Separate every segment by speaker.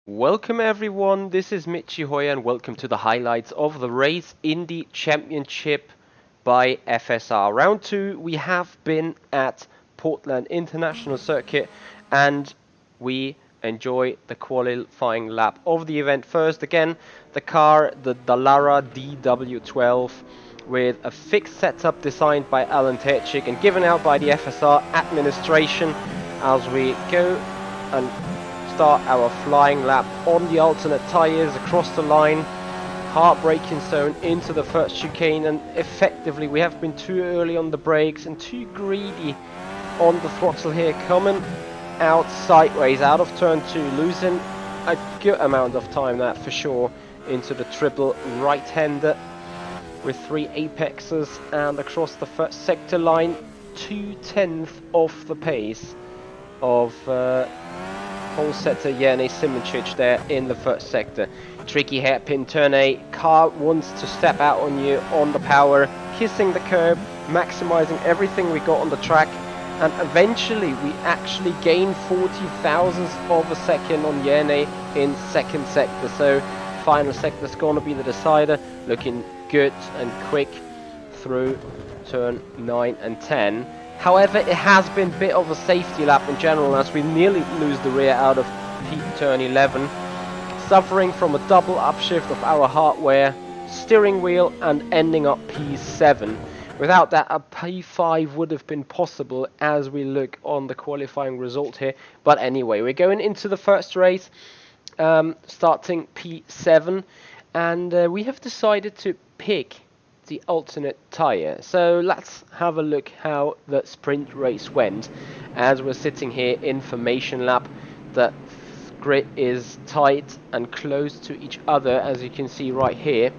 Speaker 1: Welcome everyone, this is Michi Hoya and welcome to the highlights of the Race Indy Championship by FSR. Round 2, we have been at Portland International Circuit and we enjoy the qualifying lap of the event. First, again, the car, the Dallara DW12 with a fixed setup designed by Alan Terchik and given out by the FSR administration as we go and start our flying lap on the alternate tyres across the line, heartbreaking zone into the first chicane, and effectively we have been too early on the brakes and too greedy on the throttle here, coming out sideways out of turn 2, losing a good amount of time, that for sure, into the triple right-hander with 3 apexes, and across the first sector line 2/10 off the pace of pole setter Jene Simoncic there in the first sector. Tricky hairpin turn 8, car wants to step out on you on the power, kissing the curb, maximizing everything we got on the track, and eventually we actually gained 40 thousandths of a second on Jene in second sector. So final sector is going to be the decider, looking good and quick through turn 9 and 10. However, it has been a bit of a safety lap in general as we nearly lose the rear out of turn 11, suffering from a double upshift of our hardware, steering wheel, and ending up P7. Without that, a P5 would have been possible as we look on the qualifying result here. But anyway, we're going into the first race, starting P7, and we have decided to pick the alternate tire. So let's have a look how the sprint race went. As we're sitting here in formation lap, the grid is tight and close to each other, as you can see right here.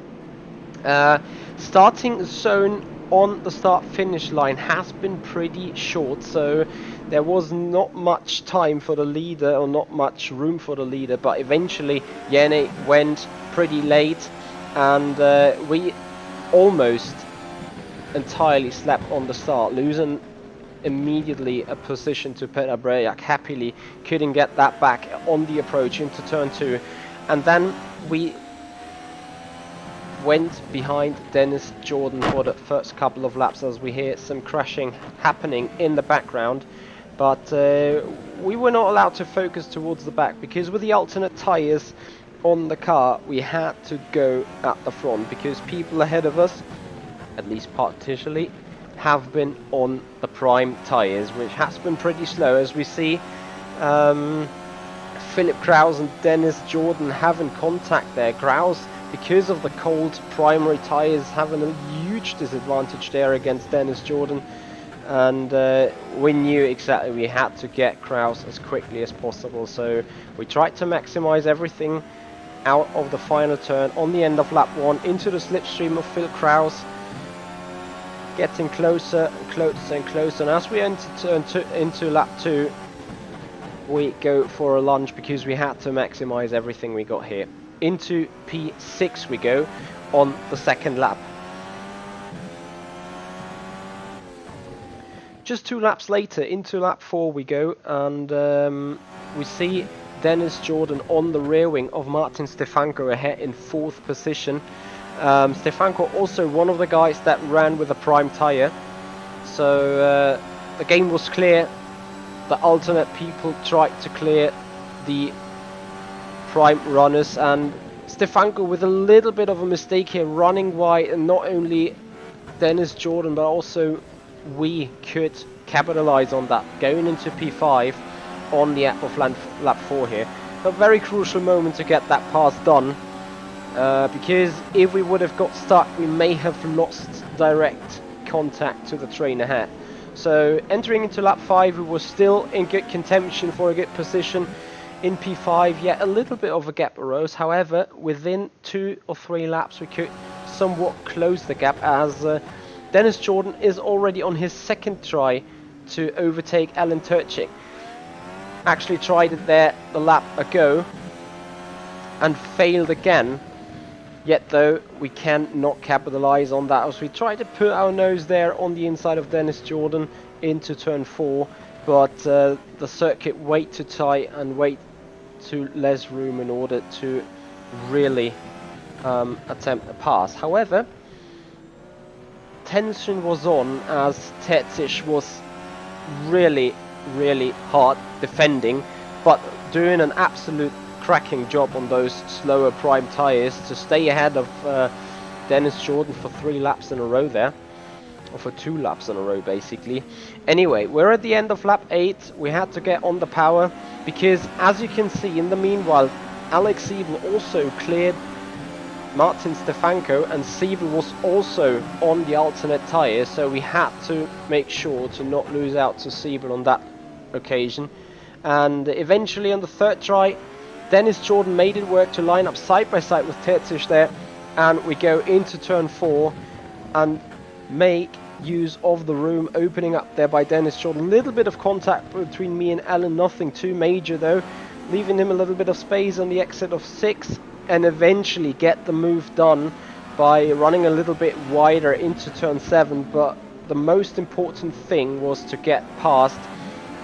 Speaker 1: Starting zone on the start finish line has been pretty short, so there was not much time for the leader, or not much room for the leader, but eventually Jene went pretty late, and we almost entirely slept on the start, losing immediately a position to Petar Brejak. Happily couldn't get that back on the approach into turn 2, and then we went behind Dennis Jordan for the first couple of laps as we hear some crashing happening in the background, but we were not allowed to focus towards the back because with the alternate tires on the car we had to go at the front because people ahead of us, at least partially, have been on the prime tires, which has been pretty slow. As we see Philip Kraus and Dennis Jordan having contact there. Kraus, because of the cold primary tires, having a huge disadvantage there against Dennis Jordan, and we knew exactly we had to get Kraus as quickly as possible, so we tried to maximize everything out of the final turn on the end of lap 1 into the slipstream of Phil Kraus, getting closer and closer and closer, and as we enter turn into lap 2 we go for a lunge because we had to maximize everything we got here. Into P6 we go on the second lap. Just 2 laps later, into lap 4 we go, and we see Dennis Jordan on the rear wing of Martin Stefanko ahead in 4th position. Stefanko also one of the guys that ran with a prime tire, so the game was clear. The alternate people tried to clear the prime runners, and Stefanko with a little bit of a mistake here, running wide, and not only Dennis Jordan but also we could capitalize on that going into P5 on the app of lap 4 here. A very crucial moment to get that pass done, because if we would have got stuck we may have lost direct contact to the train ahead. So entering into lap 5 we were still in good contention for a good position. In P5 yet a little bit of a gap arose, however within 2 or 3 laps we could somewhat close the gap as Dennis Jordan is already on his second try to overtake Alan Terchik. Actually tried it there the lap ago and failed again, yet though we cannot capitalize on that as we try to put our nose there on the inside of Dennis Jordan into turn 4, but the circuit way too tight and way to less room in order to really attempt a pass. However, tension was on as Terzic was really hard defending, but doing an absolute cracking job on those slower prime tires to stay ahead of Dennis Jordan for 3 laps in a row there, or for 2 laps in a row basically. Anyway, we're at the end of lap 8. We had to get on the power because, as you can see, in the meanwhile Alex Siebel also cleared Martin Stefanko, and Siebel was also on the alternate tyre, so we had to make sure to not lose out to Siebel on that occasion. And eventually on the 3rd try, Dennis Jordan made it work to line up side by side with Terzic there, and we go into turn 4 and make use of the room opening up there by Dennis Jordan. A little bit of contact between me and Alan, nothing too major though, leaving him a little bit of space on the exit of 6, and eventually get the move done by running a little bit wider into turn 7. But the most important thing was to get past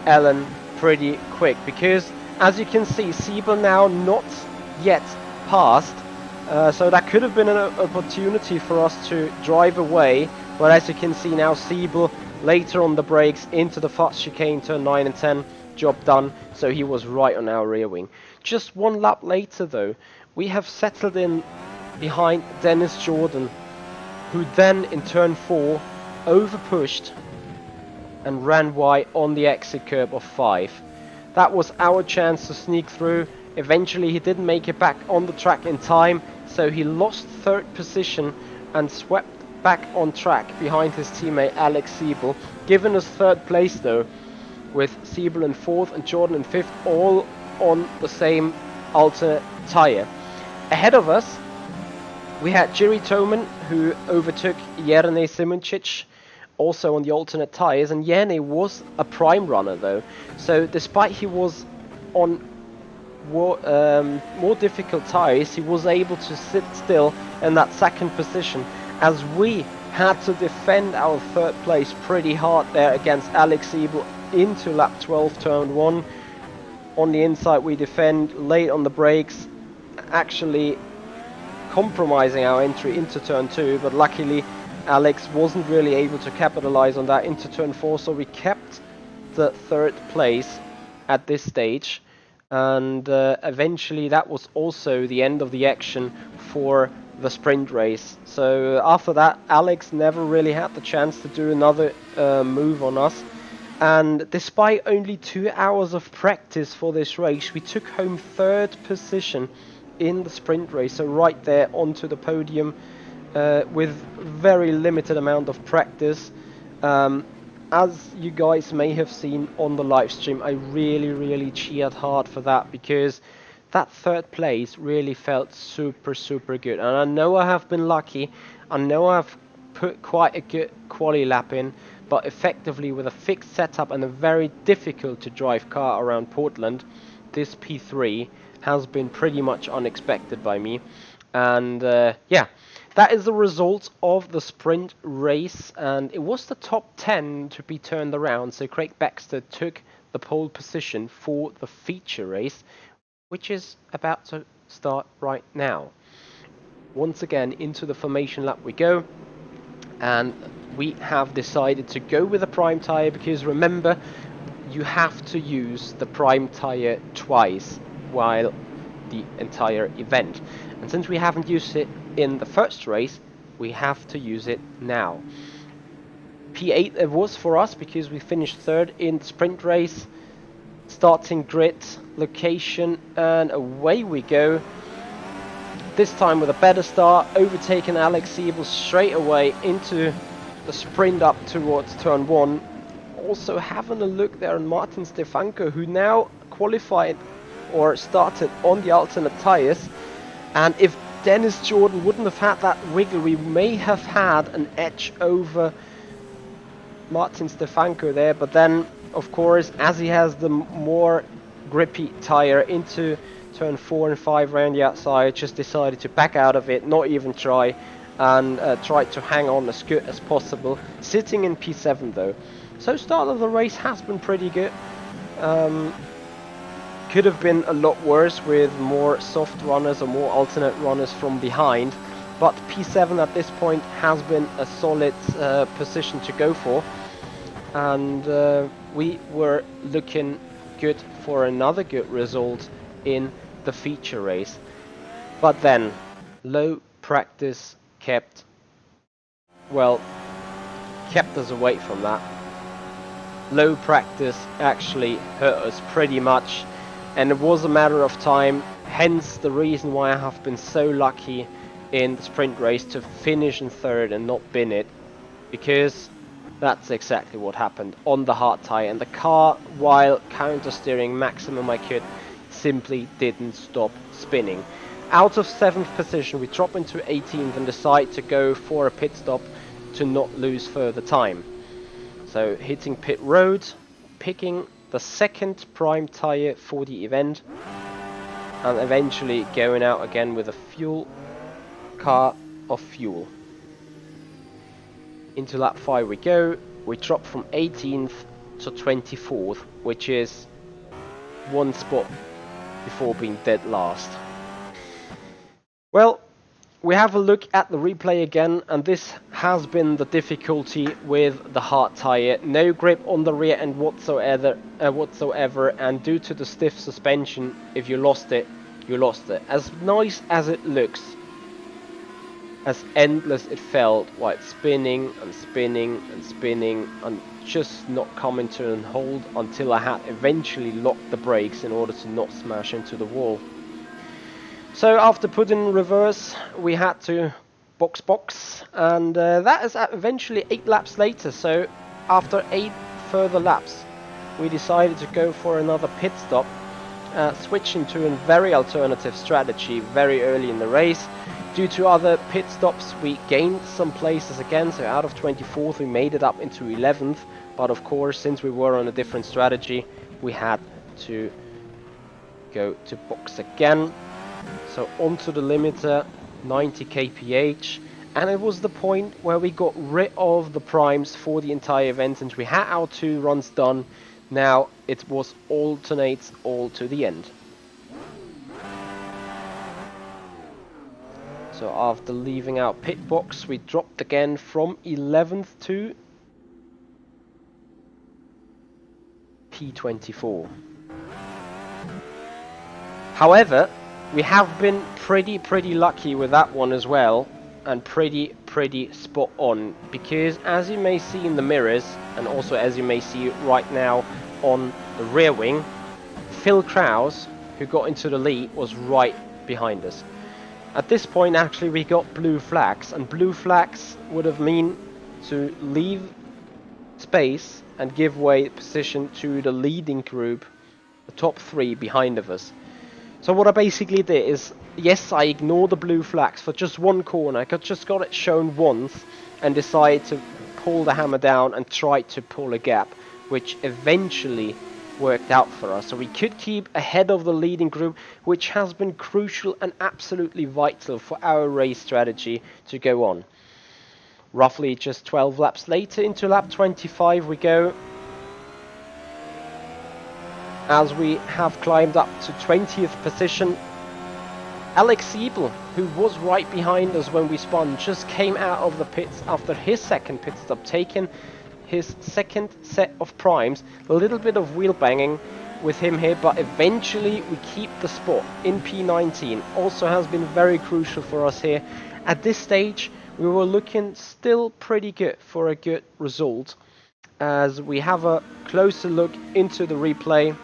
Speaker 1: Alan pretty quick, because as you can see, Siebel now not yet passed, so that could have been an opportunity for us to drive away, but as you can see now, Siebel later on the brakes into the fast chicane, turn 9 and 10, job done, so he was right on our rear wing. Just 1 lap later though, we have settled in behind Dennis Jordan, who then in turn 4 overpushed and ran wide on the exit curb of 5. That was our chance to sneak through. Eventually he didn't make it back on the track in time, so he lost 3rd position and swept back on track behind his teammate Alex Siebel, giving us 3rd place though, with Siebel in 4th and Jordan in 5th, all on the same alternate tyre. Ahead of us we had Jiri Toman, who overtook Jernej Simoncic, also on the alternate tyres, and Jernej was a prime runner though, so despite he was on more difficult tyres, he was able to sit still in that 2nd position, as we had to defend our 3rd place pretty hard there against Alex Siebel into lap 12, turn 1. On the inside we defend, late on the brakes, actually compromising our entry into turn 2, but luckily Alex wasn't really able to capitalize on that into turn 4, so we kept the 3rd place at this stage, and eventually that was also the end of the action for the sprint race. So after that, Alex never really had the chance to do another move on us, and despite only 2 hours of practice for this race, we took home 3rd position in the sprint race, so right there onto the podium with very limited amount of practice. As you guys may have seen on the live stream, I really cheered hard for that, because that 3rd place really felt super good, and I know I have been lucky, I know I've put quite a good quali lap in, but effectively with a fixed setup and a very difficult to drive car around Portland, this P3 has been pretty much unexpected by me. And yeah, that is the result of the sprint race, and it was the top 10 to be turned around, so Craig Baxter took the pole position for the feature race, which is about to start right now. Once again, into the formation lap we go, and we have decided to go with a prime tire, because remember, you have to use the prime tire twice while the entire event, and since we haven't used it in the first race, we have to use it now. P8 it was for us, because we finished 3rd in the sprint race. Starting grid, location, and away we go. This time with a better start, overtaking Alex Siebel straight away into the sprint up towards turn 1. Also having a look there on Martin Stefanko, who now qualified or started on the alternate tyres, and if Dennis Jordan wouldn't have had that wiggle, we may have had an edge over Martin Stefanko there, but then of course, as he has the more grippy tyre into turn 4 and 5 around the outside, just decided to back out of it, not even try, and try to hang on as good as possible, sitting in P7 though. So start of the race has been pretty good. could have been a lot worse with more soft runners or more alternate runners from behind, but P7 at this point has been a solid position to go for, and we were looking good for another good result in the feature race. But then low practice kept us away from that. Low practice actually hurt us pretty much, and it was a matter of time, hence the reason why I have been so lucky in the sprint race to finish in third and not bin it, because that's exactly what happened on the hard tyre, and the car, while counter steering maximum I could, simply didn't stop spinning. Out of 7th position we drop into 18th and decide to go for a pit stop to not lose further time. So hitting pit road, picking the second prime tyre for the event, and eventually going out again with a fuel car of fuel. Into lap 5 we go. We drop from 18th to 24th, which is one spot before being dead last. Well, we have a look at the replay again, and this has been the difficulty with the hard tyre. No grip on the rear end whatsoever, and due to the stiff suspension, if you lost it, you lost it. As nice as it looks, as endless it felt while spinning and spinning and spinning and just not coming to a halt until I had eventually locked the brakes in order to not smash into the wall. So after putting in reverse, we had to box, and that is eventually 8 laps later. So after 8 further laps, we decided to go for another pit stop, switching to a very alternative strategy very early in the race. Due to other pit stops, we gained some places again, so out of 24th we made it up into 11th, but of course, since we were on a different strategy, we had to go to box again. So onto the limiter, 90 kph, and it was the point where we got rid of the primes for the entire event, and we had our 2 runs done. Now it was alternates all to the end. So after leaving our pit box, we dropped again from 11th to P24. However, we have been pretty lucky with that one as well, and pretty spot on, because as you may see in the mirrors, and also as you may see right now on the rear wing, Phil Krause, who got into the lead, was right behind us. At this point actually we got blue flags, and blue flags would have mean to leave space and give way position to the leading group, the top 3 behind of us. So what I basically did is, yes, I ignored the blue flags for just one corner. I just got it shown once and decided to pull the hammer down and try to pull a gap, which eventually worked out for us. So we could keep ahead of the leading group, which has been crucial and absolutely vital for our race strategy to go on. Roughly just 12 laps later, into lap 25 we go, as we have climbed up to 20th position. Alex Siebel, who was right behind us when we spun, just came out of the pits after his second pit stop, taking his second set of primes. A little bit of wheel banging with him here, but eventually we keep the spot in P19. Also has been very crucial for us here. At this stage we were looking still pretty good for a good result, as we have a closer look into the replay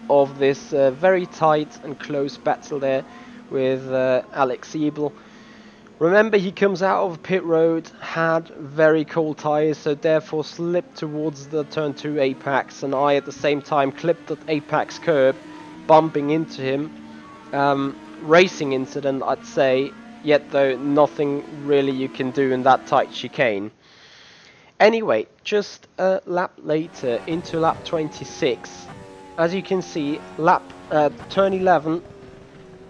Speaker 1: of this very tight and close battle there with Alex Siebel. Remember, he comes out of pit road, had very cold tyres, so therefore slipped towards the turn 2 apex, and I at the same time clipped that apex curb, bumping into him. Racing incident, I'd say, yet though nothing really you can do in that tight chicane. Anyway, just a lap later, into lap 26, as you can see, turn 11,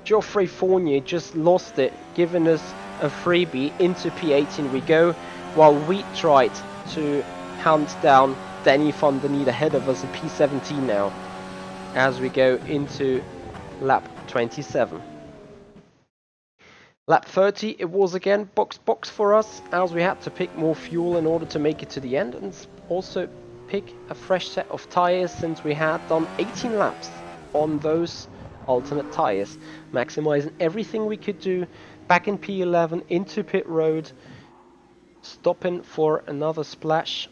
Speaker 1: Geoffrey Fournier just lost it, giving us a freebie. Into P18 we go, while we tried to hunt down Danny van der Nied ahead of us in P17 now. as we go into lap 27. Lap 30, it was again box for us, as we had to pick more fuel in order to make it to the end, and also pick a fresh set of tires, since we had done 18 laps on those alternate tires, maximizing everything we could do. Back in P11 into pit road, stopping for another splash,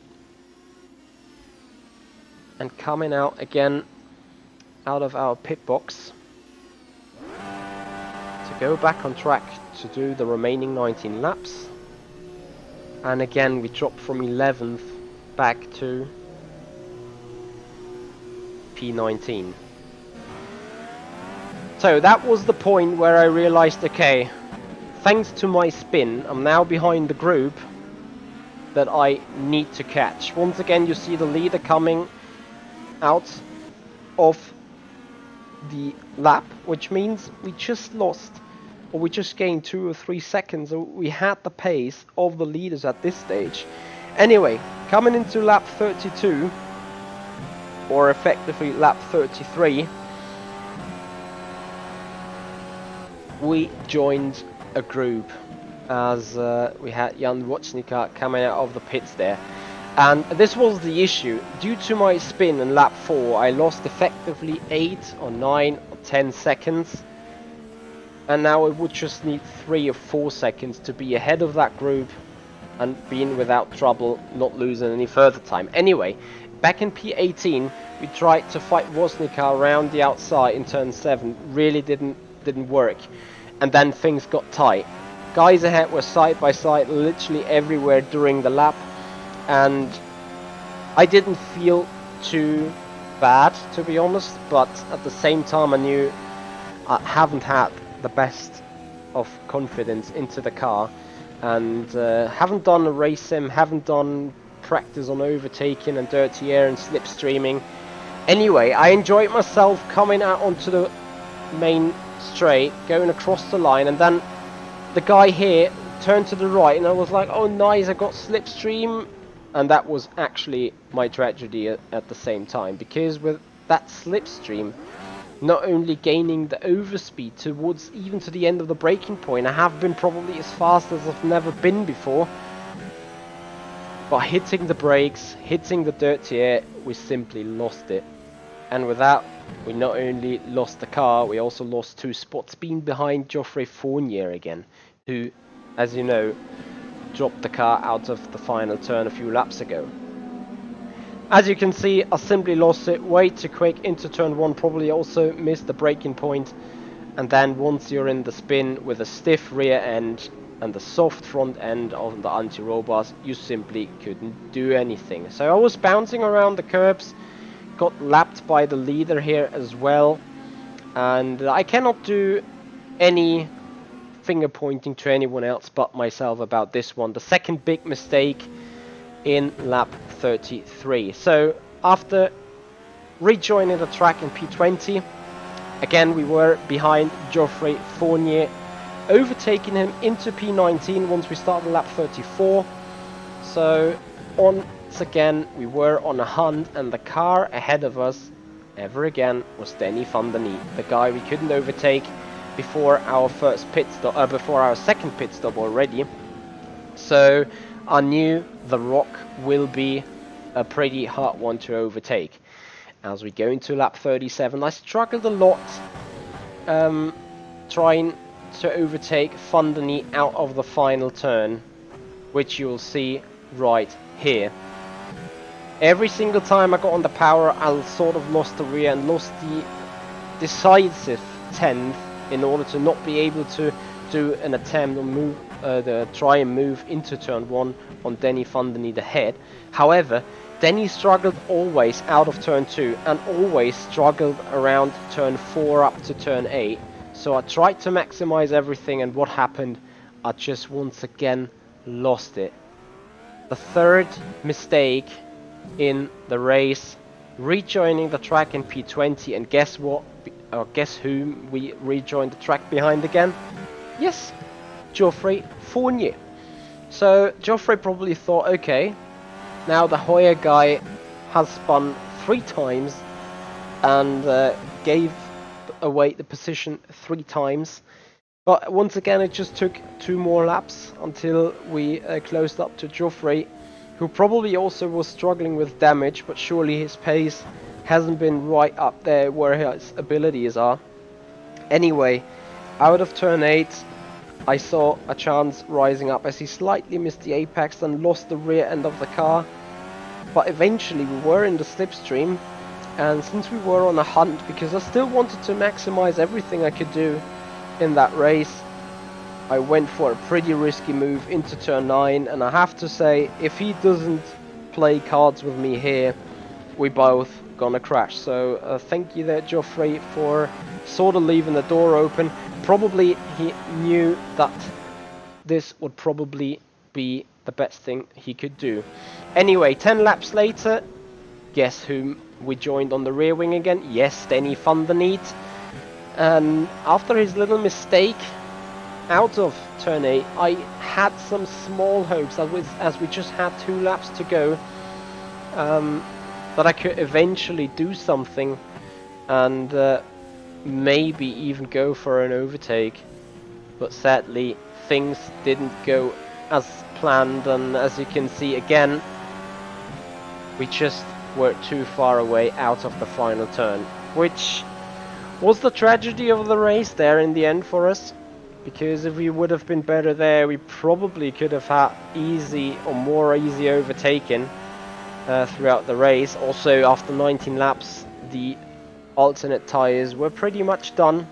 Speaker 1: and coming out again out of our pit box to go back on track to do the remaining 19 laps. And again we dropped from 11th back to P19. So that was the point where I realized, okay, thanks to my spin, I'm now behind the group that I need to catch. Once again, you see the leader coming out of the lap, which means we just lost, or we just gained 2 or 3 seconds. So we had the pace of the leaders at this stage. Anyway, coming into lap 32, or effectively lap 33, we joined a group, as we had Jan Wojcicka coming out of the pits there. And this was the issue. Due to my spin in lap 4, I lost effectively 8 or 9 or 10 seconds. And now I would just need 3 or 4 seconds to be ahead of that group and being without trouble, not losing any further time. Anyway, back in P18, we tried to fight Wojcicka around the outside in turn 7. Really didn't work. And then things got tight. Guys ahead were side by side literally everywhere during the lap, and I didn't feel too bad, to be honest, but at the same time I knew I haven't had the best of confidence into the car, and haven't done a race sim, haven't done practice on overtaking and dirty air and slipstreaming. Anyway, I enjoyed myself coming out onto the main straight, going across the line, and then the guy here turned to the right and I was like, oh nice, I got slipstream. And that was actually my tragedy at the same time, because with that slipstream, not only gaining the overspeed towards even to the end of the braking point, I have been probably as fast as I've never been before, but hitting the brakes, hitting the dirty air, we simply lost it. And with that, we not only lost the car, we also lost 2 spots, being behind Geoffrey Fournier again, who, as you know, dropped the car out of the final turn a few laps ago. As you can see, I simply lost it way too quick into turn 1, probably also missed the braking point, and then once you're in the spin with a stiff rear end and the soft front end of the anti-roll bars, you simply couldn't do anything. So I was bouncing around the curbs, got lapped by the leader here as well, and I cannot do any finger pointing to anyone else but myself about this one. The second big mistake in lap 33. So after rejoining the track in P20, again we were behind Geoffrey Fournier, overtaking him into P19 once we started lap 34. So once again we were on a hunt, and the car ahead of us ever again was Denny van der Niet, the guy we couldn't overtake before our first pit stop, before our second pit stop already. So I knew the rock will be a pretty hard one to overtake. As we go into lap 37, I struggled a lot trying to overtake van der Niet out of the final turn, which you'll see right here. Every single time I got on the power, I sort of lost the rear and lost the decisive 10th in order to not be able to do an attempt or move, try and move into turn 1 on Denny van der Niet ahead. However, Denny struggled always out of turn 2 and always struggled around turn 4 up to turn 8. So I tried to maximize everything, and what happened? I just once again lost it. The third mistake in the race, rejoining the track in P20, and guess what? Guess whom we rejoined the track behind again? Yes, Geoffrey Fournier. So Geoffrey probably thought, okay, now the Hoyer guy has spun 3 times and gave away the position 3 times. But once again, it just took 2 more laps until we closed up to Geoffrey, who probably also was struggling with damage, but surely his pace hasn't been right up there where his abilities are. Anyway, out of turn 8, I saw a chance rising up as he slightly missed the apex and lost the rear end of the car. But eventually we were in the slipstream, and since we were on a hunt, because I still wanted to maximize everything I could do in that race, I went for a pretty risky move into turn 9, and I have to say, if he doesn't play cards with me here, we both gonna crash. So thank you there, Geoffrey, for sort of leaving the door open. Probably he knew that this would probably be the best thing he could do. Anyway, 10 laps later, guess whom we joined on the rear wing again? Yes, Denny van der Neet. And after his little mistake out of turn 8, I had some small hopes that as we just had 2 laps to go, that I could eventually do something and maybe even go for an overtake. But sadly, things didn't go as planned, and as you can see again, we just were too far away out of the final turn, which was the tragedy of the race there in the end for us, because if we would have been better there, we probably could have had easy or more easy overtaking throughout the race. Also, after 19 laps, the alternate tires were pretty much done,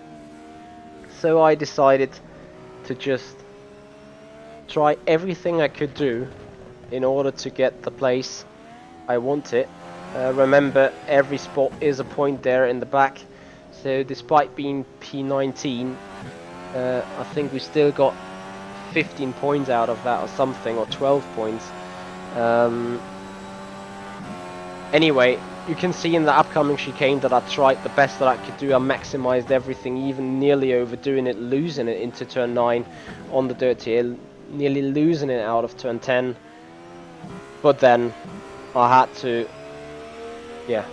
Speaker 1: so I decided to just try everything I could do in order to get the place I wanted. Remember, every spot is a point there in the back, so despite being P19, I think we still got 15 points out of that or something, or 12 points. Anyway, you can see in the upcoming chicane that I tried the best that I could do. I maximized everything, even nearly overdoing it, losing it into turn 9 on the dirt here, nearly losing it out of turn 10. But then I had to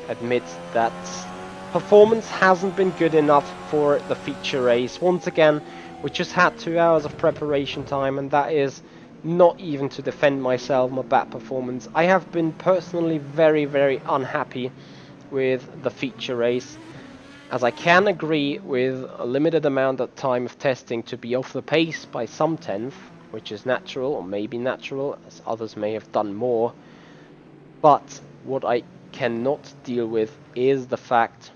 Speaker 1: admit that performance hasn't been good enough for the feature race. Once again, we just had 2 hours of preparation time, and that is not even to defend myself, my bad performance. I have been personally very, very unhappy with the feature race, as I can agree with a limited amount of time of testing to be off the pace by some tenth, which is natural, or maybe natural, as others may have done more. But what I cannot deal with is the fact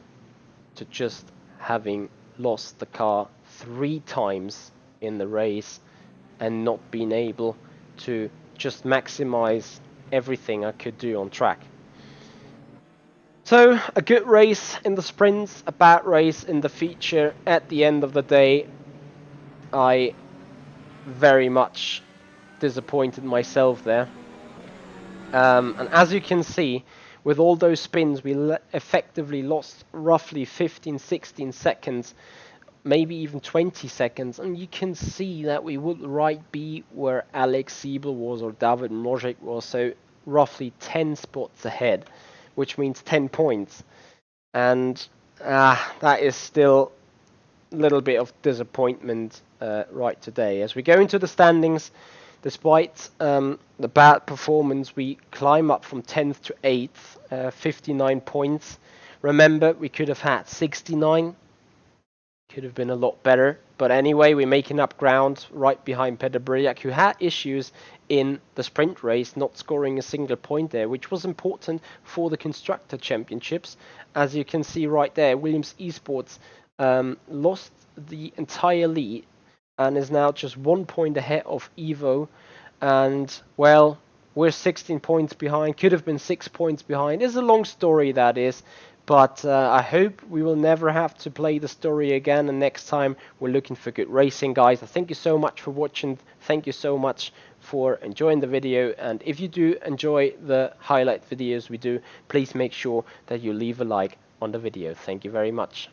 Speaker 1: to just having lost the car 3 times in the race and not being able to just maximize everything I could do on track. So, a good race in the sprints, a bad race in the feature. At the end of the day, I very much disappointed myself there. And as you can see, with all those spins, we effectively lost roughly 15-16 seconds, maybe even 20 seconds, and you can see that we would be where Alex Siebel was or David Mojic was, so roughly 10 spots ahead, which means 10 points. And that is still a little bit of disappointment right today. As we go into the standings, despite the bad performance, we climb up from 10th to 8th, 59 points. Remember, we could have had 69. Could have been a lot better. But anyway, we're making up ground right behind Peter Briak, who had issues in the sprint race, not scoring a single point there, which was important for the Constructor Championships. As you can see right there, Williams Esports lost the entire lead and is now just 1 point ahead of Evo. And, well, we're 16 points behind. Could have been 6 points behind. It's a long story, that is. But I hope we will never have to play the story again, and next time we're looking for good racing, guys. Thank you so much for watching. Thank you so much for enjoying the video, and if you do enjoy the highlight videos we do, please make sure that you leave a like on the video. Thank you very much.